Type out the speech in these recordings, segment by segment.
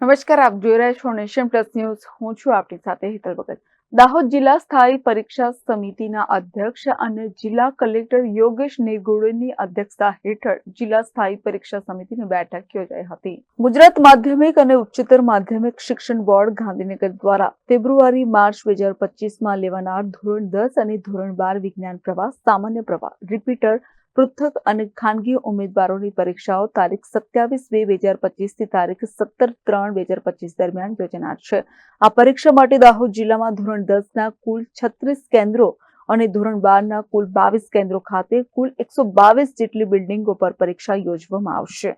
નમસ્કાર, આપ જોઈ રહ્યા છો નેશન પ્લસ ન્યૂઝ. હું છું આપની સાથે હેતલ ભગત. દાહોદ જિલ્લા સ્થાયી પરીક્ષા સમિતિના અધ્યક્ષ અને જિલ્લા કલેક્ટર યોગેશ નિરગુડેની અધ્યક્ષતા હેઠળ જિલ્લા સ્થાયી પરીક્ષા સમિતિની બેઠક યોજાઈ હતી. ગુજરાત માધ્યમિક અને ઉચ્ચતર માધ્યમિક શિક્ષણ બોર્ડ ગાંધીનગર દ્વારા ફેબ્રુઆરી-માર્ચ 2025માં લેવાનાર ધોરણ 10 અને ધોરણ 12 વિજ્ઞાન પ્રવાહ, સામાન્ય પ્રવાહ, રિપીટર, પૃથક અને ખાનગી ઉમેદવારોની પરીક્ષાઓ તારીખ 27/2/2025 થી તારીખ 17/3/2025 દરમિયાન યોજાનાર છે. આ પરીક્ષા માટે દાહોદ જિલ્લામાં ધોરણ 10ના કુલ 36 કેન્દ્રો અને ધોરણ 12ના કુલ 22 કેન્દ્રો ખાતે કુલ 122 જેટલી બિલ્ડિંગો પર પરીક્ષા યોજવામાં આવશે.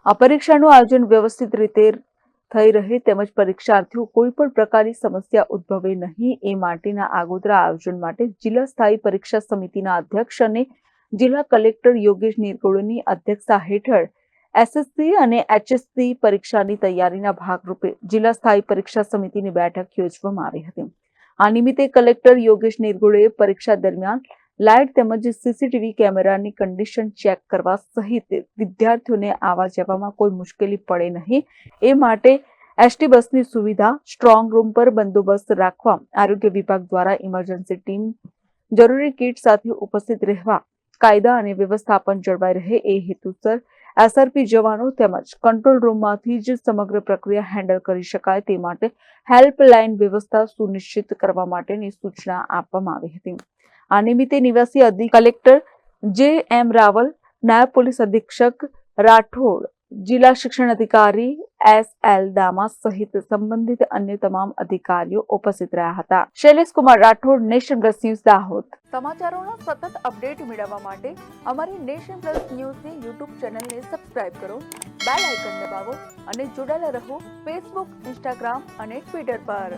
આ પરીક્ષાનું આયોજન વ્યવસ્થિત રીતે થઈ રહે તેમજ પરીક્ષાર્થીઓ કોઈ પણ પ્રકારની સમસ્યા ઉદ્ભવે નહીં એ માટેના આગોતરા આયોજન માટે જિલ્લા સ્થાયી પરીક્ષા સમિતિના અધ્યક્ષ અને જિલ્લા કલેક્ટર યોગેશ નિરગુડેની અધ્યક્ષતા હેઠળ એસએસસી અને એચએસસી પરીક્ષાની તૈયારીના ભાગરૂપે જિલ્લા સ્થાયી પરીક્ષા સમિતિની બેઠક યોજવામાં આવી હતી. આ નિમિત્તે કલેક્ટર યોગેશ નિરગુડેએ પરીક્ષા દરમિયાન લાઇટ તેમજ સીસીટીવી કેમેરાની કન્ડિશન ચેક કરવા સહિત વિદ્યાર્થીઓને આવવા જવામાં કોઈ મુશ્કેલી પડે નહીં એ માટે એસટી બસની સુવિધા, સ્ટ્રોંગ રૂમ પર બંદોબસ્ત રાખવા, આરોગ્ય વિભાગ દ્વારા ઇમરજન્સી ટીમ જરૂરી કીટ સાથે ઉપસ્થિત રહેવા, કાયદા અને વ્યવસ્થાપન જળવાઈ રહે એ હેતુસર એસઆરપી જવાનો તેમજ કંટ્રોલ રૂમમાંથી જ સમગ્ર પ્રક્રિયા હેન્ડલ કરી શકાય તે માટે હેલ્પલાઇન વ્યવસ્થા સુનિશ્ચિત કરવા માટેની સૂચના આપવામાં આવી હતી. આ નિમિત્તે નિવાસી કલેક્ટર જે.એમ. રાવલ, નાયબ પોલીસ અધિક્ષક રાઠોડ, જિલ્લા શિક્ષણ અધિકારી એસ.એલ. દામા સહિત સંબંધિત અન્ય તમામ અધિકારીઓ ઉપસ્થિત રહ્યા હતા. Shailesh Kumar Rathod, nation plus news, Dahod. સમાચારોના સતત અપડેટ મેળવવા માટે અમારી નેશન પ્લસ ન્યૂઝની યુટ્યુબ ચેનલને સબસ્ક્રાઇબ કરો, બેલ આઇકન દબાવો અને જોડાયેલા રહો ફેસબુક, ઇન્સ્ટાગ્રામ અને ટ્વિટર પર.